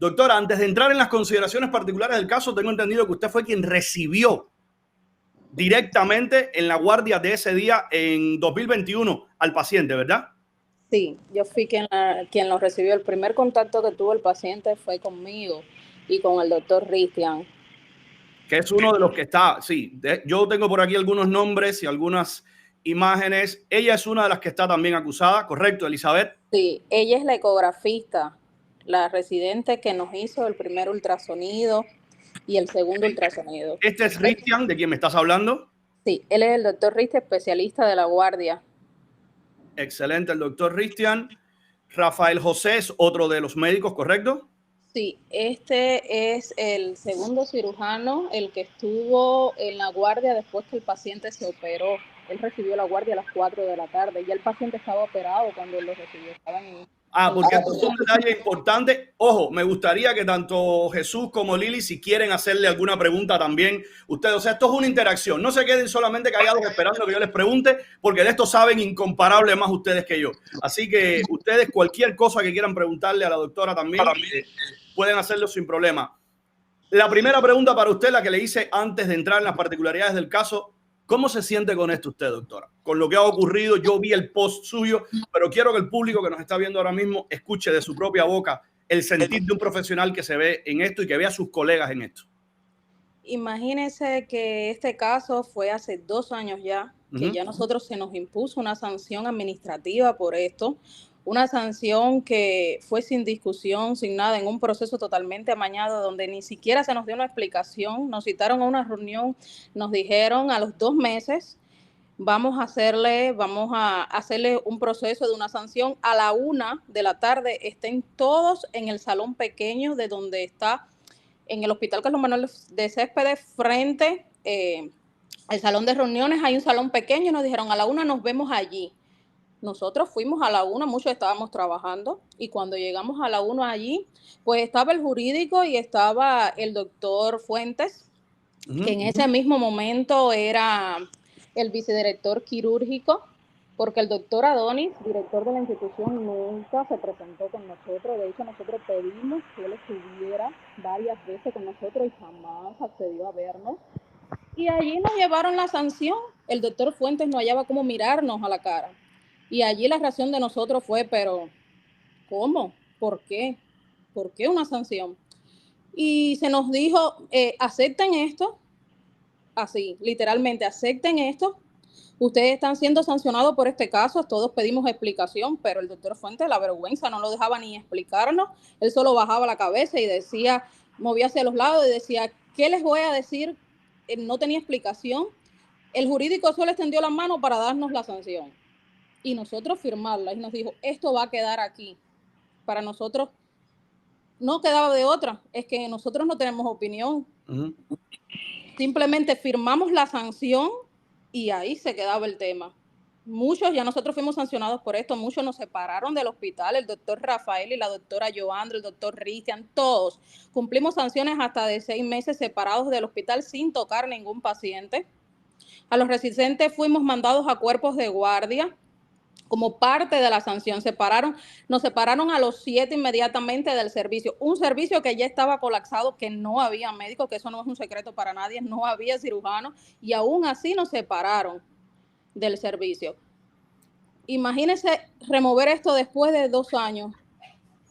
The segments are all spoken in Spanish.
Doctora, antes de entrar en las consideraciones particulares del caso, tengo entendido que usted fue quien recibió directamente en la guardia de ese día en 2021 al paciente, ¿verdad? Sí, yo fui quien lo recibió. El primer contacto que tuvo el paciente fue conmigo y con el doctor Christian. Que es uno de los que está, sí, yo tengo por aquí algunos nombres y algunas imágenes. Ella es una de las que está también acusada, ¿correcto, Elizabeth? Sí, ella es la ecografista, la residente que nos hizo el primer ultrasonido y el segundo ultrasonido. Este es Christian, de quien me estás hablando. Sí, él es el doctor Christian, especialista de la guardia. Excelente, el doctor Christian. Rafael José es otro de los médicos, ¿correcto? Sí, este es el segundo cirujano, el que estuvo en la guardia después que el paciente se operó. Él recibió la guardia a las 4 de la tarde. Ya el paciente estaba operado cuando él lo recibió. Porque estos son detalles importantes. Ojo, me gustaría que tanto Jesús como Lili, si quieren hacerle alguna pregunta también, ustedes, o sea, esto es una interacción. No se queden solamente callados esperando que yo les pregunte, porque de esto saben incomparable más ustedes que yo. Así que ustedes, cualquier cosa que quieran preguntarle a la doctora también, pueden hacerlo sin problema. La primera pregunta para usted, la que le hice antes de entrar en las particularidades del caso, ¿cómo se siente con esto usted, doctora? Con lo que ha ocurrido, yo vi el post suyo, pero quiero que el público que nos está viendo ahora mismo escuche de su propia boca el sentir de un profesional que se ve en esto y que ve a sus colegas en esto. Imagínese que este caso fue hace 2 años ya, que ya nosotros se nos impuso una sanción administrativa por esto, una sanción que fue sin discusión, sin nada, en un proceso totalmente amañado, donde ni siquiera se nos dio una explicación. Nos citaron a una reunión, nos dijeron a los 2 meses, vamos a hacerle un proceso de una sanción. A la 1 de la tarde estén todos en el salón pequeño de donde está en el Hospital Carlos Manuel de Céspedes, frente al salón de reuniones. Hay un salón pequeño y nos dijeron a la 1 nos vemos allí. Nosotros fuimos a la 1, muchos estábamos trabajando, y cuando llegamos a la 1 allí, pues estaba el jurídico y estaba el doctor Fuentes, que en ese mismo momento era el vicedirector quirúrgico, porque el doctor Adonis, director de la institución, nunca se presentó con nosotros. De hecho, nosotros pedimos que él estuviera varias veces con nosotros y jamás accedió a vernos. Y allí nos llevaron la sanción. El doctor Fuentes no hallaba cómo mirarnos a la cara. Y allí la reacción de nosotros fue, pero ¿cómo? ¿Por qué? ¿Por qué una sanción? Y se nos dijo, acepten esto, así, literalmente, acepten esto. Ustedes están siendo sancionados por este caso, todos pedimos explicación, pero el doctor Fuentes, la vergüenza, no lo dejaba ni explicarnos. Él solo bajaba la cabeza y decía, movía hacia los lados y decía, ¿qué les voy a decir? No tenía explicación. El jurídico solo extendió la mano para darnos la sanción y nosotros firmarla, y nos dijo, esto va a quedar aquí. Para nosotros no quedaba de otra, es que nosotros no tenemos opinión. Simplemente firmamos la sanción y ahí se quedaba el tema. Muchos, ya nosotros fuimos sancionados por esto, muchos nos separaron del hospital, el doctor Rafael y la doctora Joandra, el doctor Christian, todos cumplimos sanciones hasta de 6 meses separados del hospital sin tocar ningún paciente. A los residentes fuimos mandados a cuerpos de guardia como parte de la sanción. Nos separaron a los 7 inmediatamente del servicio, un servicio que ya estaba colapsado, que no había médicos, que eso no es un secreto para nadie, no había cirujanos, y aún así nos separaron del servicio. Imagínense remover esto después de 2 años.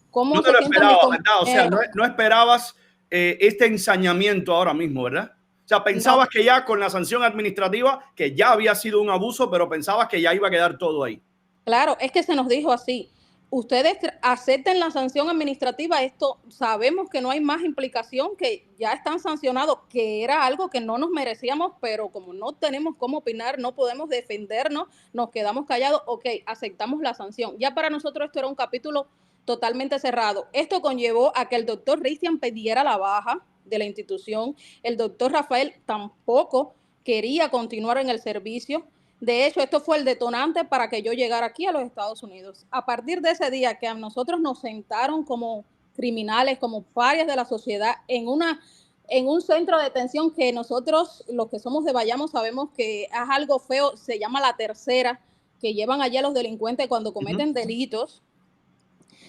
¿Cómo no te lo esperabas, ¿verdad? O sea, no esperabas este ensañamiento ahora mismo, ¿verdad? O sea, pensabas que ya con la sanción administrativa, que ya había sido un abuso, pero pensabas que ya iba a quedar todo ahí. Claro, es que se nos dijo así. Ustedes acepten la sanción administrativa, esto sabemos que no hay más implicación, que ya están sancionados, que era algo que no nos merecíamos, pero como no tenemos cómo opinar, no podemos defendernos, nos quedamos callados, ok, aceptamos la sanción. Ya para nosotros esto era un capítulo totalmente cerrado. Esto conllevó a que el doctor Christian pidiera la baja de la institución, el doctor Rafael tampoco quería continuar en el servicio. De hecho, esto fue el detonante para que yo llegara aquí a los Estados Unidos. A partir de ese día que a nosotros nos sentaron como criminales, como parias de la sociedad, en un centro de detención que nosotros, los que somos de Bayamo, sabemos que es algo feo, se llama la tercera, que llevan allá los delincuentes cuando cometen delitos.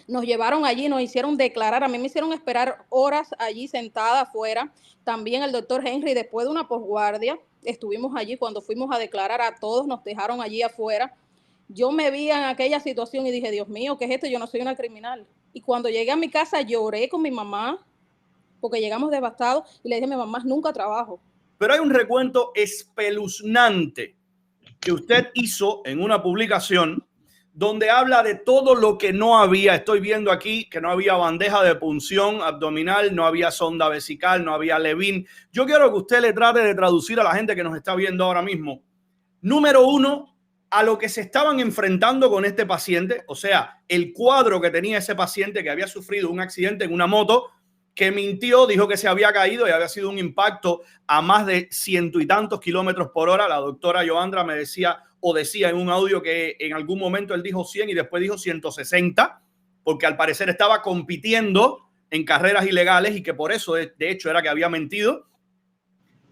Nos llevaron allí, nos hicieron declarar, a mí me hicieron esperar horas allí sentada afuera. También el doctor Henry, después de una posguardia, estuvimos allí cuando fuimos a declarar a todos, nos dejaron allí afuera. Yo me vi en aquella situación y dije, Dios mío, ¿qué es esto? Yo no soy una criminal. Y cuando llegué a mi casa lloré con mi mamá, porque llegamos devastados, y le dije a mi mamá, nunca trabajo. Pero hay un recuento espeluznante que usted hizo en una publicación donde habla de todo lo que no había. Estoy viendo aquí que no había bandeja de punción abdominal, no había sonda vesical, no había Levin. Yo quiero que usted le trate de traducir a la gente que nos está viendo ahora mismo. Número uno, a lo que se estaban enfrentando con este paciente, o sea, el cuadro que tenía ese paciente que había sufrido un accidente en una moto, que mintió, dijo que se había caído y había sido un impacto a más de 100 y tantos kilómetros por hora. La doctora Joandra me decía en un audio que en algún momento él dijo 100 y después dijo 160, porque al parecer estaba compitiendo en carreras ilegales y que por eso, de hecho, era que había mentido.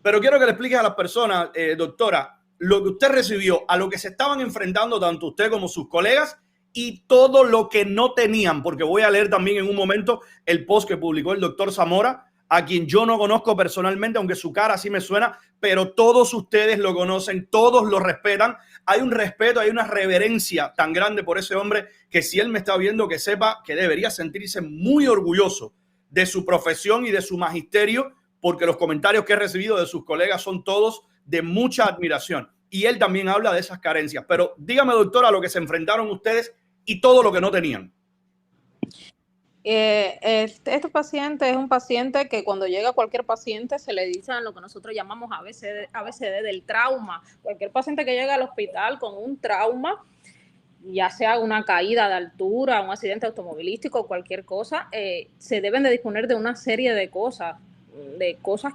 Pero quiero que le expliques a las personas, doctora, lo que usted recibió, a lo que se estaban enfrentando tanto usted como sus colegas y todo lo que no tenían, porque voy a leer también en un momento el post que publicó el doctor Zamora, a quien yo no conozco personalmente, aunque su cara sí me suena, pero todos ustedes lo conocen, todos lo respetan. Hay un respeto, hay una reverencia tan grande por ese hombre que si él me está viendo, que sepa que debería sentirse muy orgulloso de su profesión y de su magisterio, porque los comentarios que he recibido de sus colegas son todos de mucha admiración. Y él también habla de esas carencias. Pero dígame, doctora, a lo que se enfrentaron ustedes y todo lo que no tenían. Este paciente es un paciente que cuando llega cualquier paciente se le dice lo que nosotros llamamos ABCD del trauma. Cualquier paciente que llega al hospital con un trauma, ya sea una caída de altura, un accidente automovilístico, cualquier cosa, se deben de disponer de una serie de cosas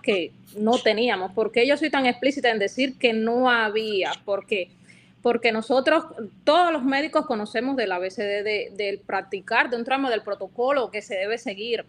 que no teníamos. ¿Por qué yo soy tan explícita en decir que no había? Porque nosotros, todos los médicos conocemos del ABCD, del practicar, de un trauma, del protocolo que se debe seguir.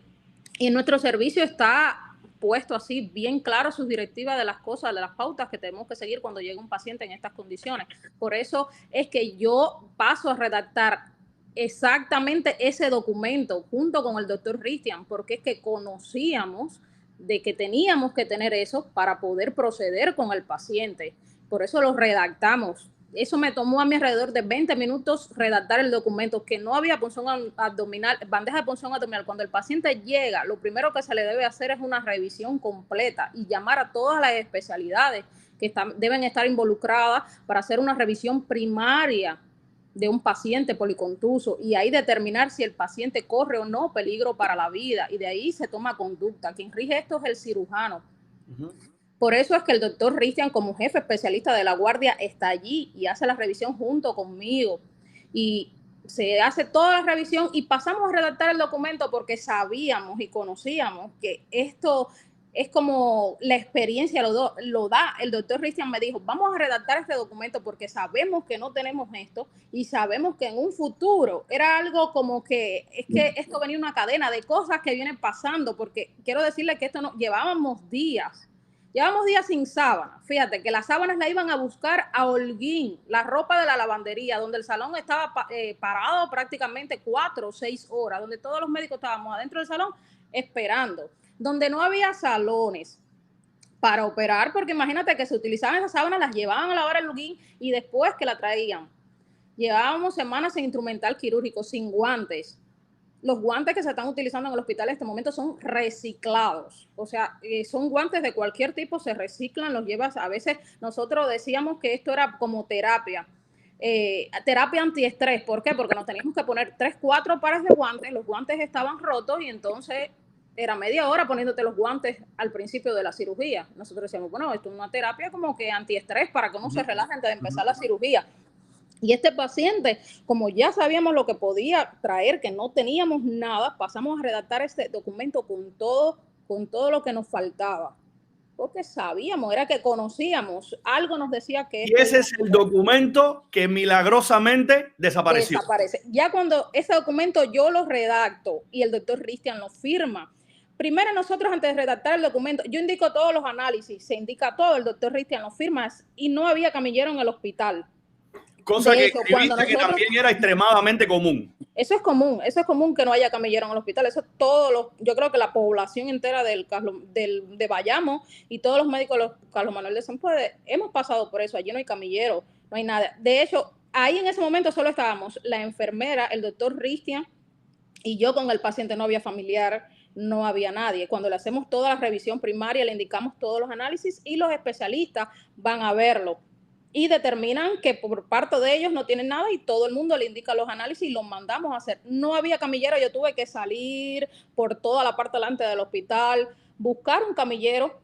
Y en nuestro servicio está puesto así bien claro sus directivas de las cosas, de las pautas que tenemos que seguir cuando llega un paciente en estas condiciones. Por eso es que yo paso a redactar exactamente ese documento junto con el doctor Christian, porque es que conocíamos de que teníamos que tener eso para poder proceder con el paciente. Por eso lo redactamos. Eso me tomó a mí alrededor de 20 minutos redactar el documento, que no había punción abdominal, bandeja de punción abdominal. Cuando el paciente llega, lo primero que se le debe hacer es una revisión completa y llamar a todas las especialidades que deben estar involucradas para hacer una revisión primaria de un paciente policontuso y ahí determinar si el paciente corre o no peligro para la vida, y de ahí se toma conducta. Quien rige esto es el cirujano. Por eso es que el doctor Christian, como jefe especialista de la guardia, está allí y hace la revisión junto conmigo. Y se hace toda la revisión y pasamos a redactar el documento porque sabíamos y conocíamos que esto es como la experiencia lo da. El doctor Christian me dijo, vamos a redactar este documento porque sabemos que no tenemos esto y sabemos que en un futuro era algo como que es que esto venía una cadena de cosas que vienen pasando, porque quiero decirle que esto no, llevábamos días sin sábana. Fíjate que las sábanas la iban a buscar a Holguín, la ropa de la lavandería, donde el salón estaba parado prácticamente 4 o 6 horas, donde todos los médicos estábamos adentro del salón esperando, donde no había salones para operar, porque imagínate que se utilizaban esas sábanas, las llevaban a lavar el Holguín y después que la traían. Llevábamos semanas sin instrumental quirúrgico, sin guantes. Los guantes que se están utilizando en el hospital en este momento son reciclados, o sea, son guantes de cualquier tipo, se reciclan, los llevas. A veces nosotros decíamos que esto era como terapia antiestrés. ¿Por qué? Porque nos teníamos que poner 3, 4 pares de guantes, los guantes estaban rotos y entonces era media hora poniéndote los guantes al principio de la cirugía. Nosotros decíamos, bueno, esto es una terapia como que antiestrés para que uno se relaje antes de empezar la cirugía. Y este paciente, como ya sabíamos lo que podía traer, que no teníamos nada, pasamos a redactar este documento con todo lo que nos faltaba. Porque sabíamos, era que conocíamos, algo nos decía que... Y ese es el documento que milagrosamente desapareció. Desaparece. Ya cuando ese documento yo lo redacto y el doctor Christian lo firma. Primero nosotros, antes de redactar el documento, yo indico todos los análisis, se indica todo, el doctor Christian lo firma y no había camillero en el hospital. Cosa que escribiste que también era extremadamente común. Eso es común que no haya camillero en el hospital. Eso es yo creo que la población entera de Bayamo y todos los médicos de Carlos Manuel de Cienfuegos hemos pasado por eso. Allí no hay camillero, no hay nada. De hecho, ahí en ese momento solo estábamos la enfermera, el doctor Cristian y yo con el paciente, no había familiar, no había nadie. Cuando le hacemos toda la revisión primaria, le indicamos todos los análisis y los especialistas van a verlo y determinan que por parte de ellos no tienen nada y todo el mundo le indica los análisis y los mandamos a hacer. No había camillero, yo tuve que salir por toda la parte delante del hospital, buscar un camillero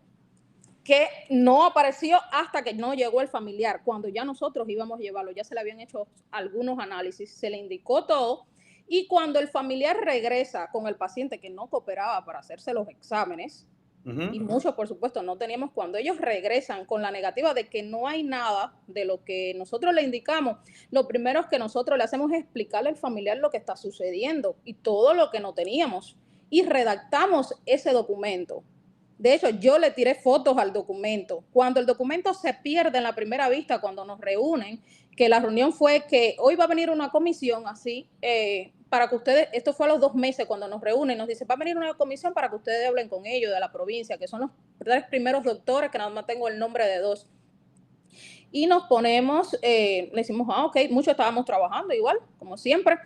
que no apareció hasta que no llegó el familiar. Cuando ya nosotros íbamos a llevarlo, ya se le habían hecho algunos análisis, se le indicó todo. Y cuando el familiar regresa con el paciente que no cooperaba para hacerse los exámenes, y muchos, por supuesto, no teníamos, cuando ellos regresan con la negativa de que no hay nada de lo que nosotros le indicamos, lo primero que nosotros le hacemos es explicarle al familiar lo que está sucediendo y todo lo que no teníamos. Y redactamos ese documento. De hecho, yo le tiré fotos al documento. Cuando el documento se pierde en la primera vista, cuando nos reúnen, que la reunión fue que hoy va a venir una comisión así, para que ustedes, esto fue a los 2 meses cuando nos reúnen, nos dice, va a venir una comisión para que ustedes hablen con ellos de la provincia, que son los 3 primeros doctores, que nada más tengo el nombre de 2. Y nos ponemos, le decimos, ok, muchos estábamos trabajando igual, como siempre.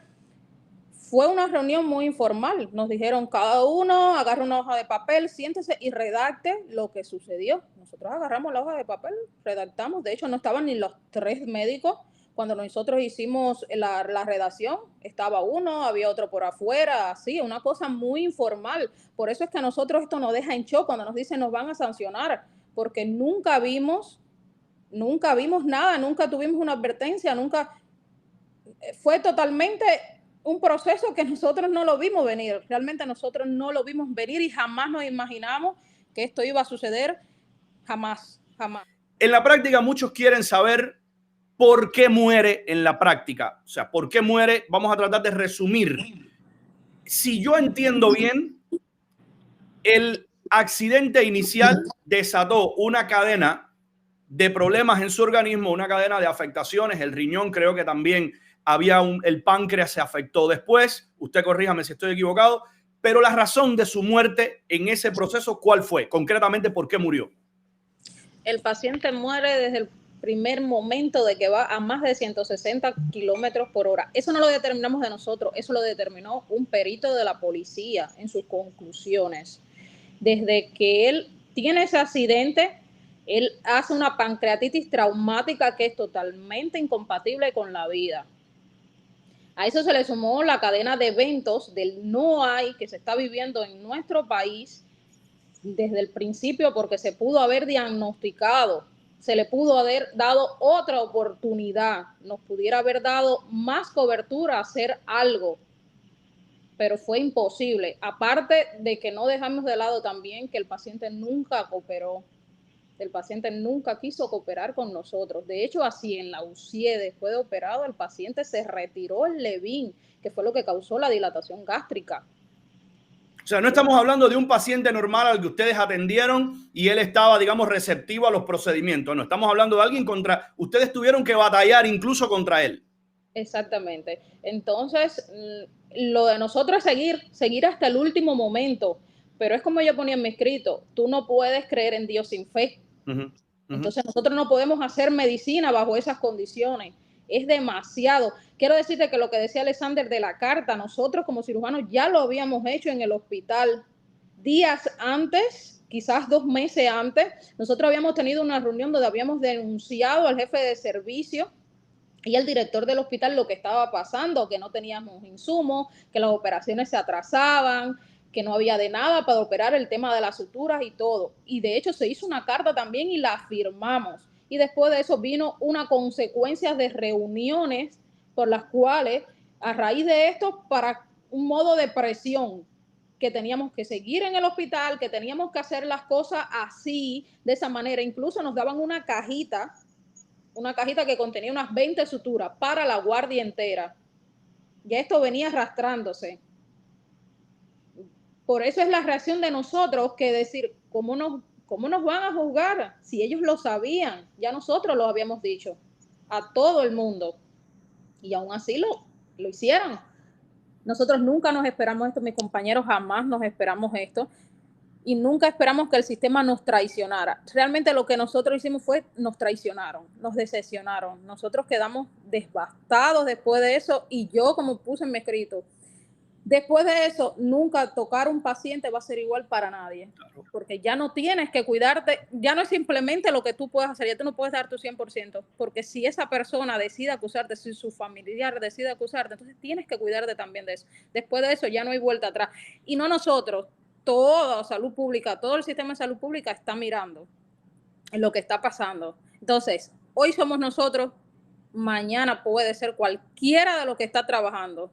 Fue una reunión muy informal. Nos dijeron, cada uno agarra una hoja de papel, siéntese y redacte lo que sucedió. Nosotros agarramos la hoja de papel, redactamos. De hecho, no estaban ni los 3 médicos. Cuando nosotros hicimos la redacción, estaba uno, había otro por afuera, así, una cosa muy informal. Por eso es que a nosotros esto nos deja en shock cuando nos dicen nos van a sancionar, porque nunca vimos nada, nunca tuvimos una advertencia, nunca. Fue totalmente un proceso que nosotros no lo vimos venir. Realmente nosotros no lo vimos venir y jamás nos imaginamos que esto iba a suceder. Jamás. En la práctica, muchos quieren saber por qué muere en la práctica. O sea, ¿por qué muere? Vamos a tratar de resumir. Si yo entiendo bien, el accidente inicial desató una cadena de problemas en su organismo, una cadena de afectaciones. El riñón, creo que también el páncreas se afectó después. Usted corríjame si estoy equivocado. Pero la razón de su muerte en ese proceso, ¿cuál fue? Concretamente, ¿por qué murió? El paciente muere desde el primer momento de que va a más de 160 kilómetros por hora. Eso no lo determinamos de nosotros, eso lo determinó un perito de la policía en sus conclusiones. Desde que él tiene ese accidente, él hace una pancreatitis traumática que es totalmente incompatible con la vida. A eso se le sumó la cadena de eventos del no hay que se está viviendo en nuestro país desde el principio, porque se pudo haber diagnosticado, se le pudo haber dado otra oportunidad, nos pudiera haber dado más cobertura a hacer algo, pero fue imposible. Aparte de que no dejamos de lado también que el paciente nunca cooperó, el paciente nunca quiso cooperar con nosotros. De hecho, así en la UCIE, después de operado, el paciente se retiró el Levin, que fue lo que causó la dilatación gástrica. O sea, no estamos hablando de un paciente normal al que ustedes atendieron y él estaba, digamos, receptivo a los procedimientos. No, estamos hablando de alguien contra... Ustedes tuvieron que batallar incluso contra él. Exactamente. Entonces, lo de nosotros es seguir hasta el último momento. Pero es como yo ponía en mi escrito, tú no puedes creer en Dios sin fe. Entonces, nosotros no podemos hacer medicina bajo esas condiciones. Es demasiado. Quiero decirte que lo que decía Alexander de la carta, nosotros como cirujanos ya lo habíamos hecho en el hospital días antes, quizás 2 meses antes. Nosotros habíamos tenido una reunión donde habíamos denunciado al jefe de servicio y al director del hospital lo que estaba pasando, que no teníamos insumos, que las operaciones se atrasaban, que no había de nada para operar, el tema de las suturas y todo. Y de hecho se hizo una carta también y la firmamos. Y después de eso vino una consecuencia de reuniones por las cuales, a raíz de esto, para un modo de presión, que teníamos que seguir en el hospital, que teníamos que hacer las cosas así, de esa manera. Incluso nos daban una cajita que contenía unas 20 suturas para la guardia entera. Ya esto venía arrastrándose. Por eso es la reacción de nosotros que decir, ¿cómo nos van a juzgar? Si ellos lo sabían, ya nosotros lo habíamos dicho a todo el mundo. Y aún así lo hicieron. Nosotros nunca nos esperamos esto, mis compañeros jamás nos esperamos esto y nunca esperamos que el sistema nos traicionara. Realmente lo que nosotros hicimos fue, nos traicionaron, nos decepcionaron. Nosotros quedamos devastados después de eso y yo, como puse en mi escrito, después de eso, nunca tocar un paciente va a ser igual para nadie, porque ya no tienes que cuidarte, ya no es simplemente lo que tú puedes hacer, ya tú no puedes dar tu 100%, porque si esa persona decide acusarte, si su familiar decide acusarte, entonces tienes que cuidarte también de eso. Después de eso ya no hay vuelta atrás. Y no nosotros, toda salud pública, todo el sistema de salud pública está mirando en lo que está pasando. Entonces, hoy somos nosotros, mañana puede ser cualquiera de los que está trabajando.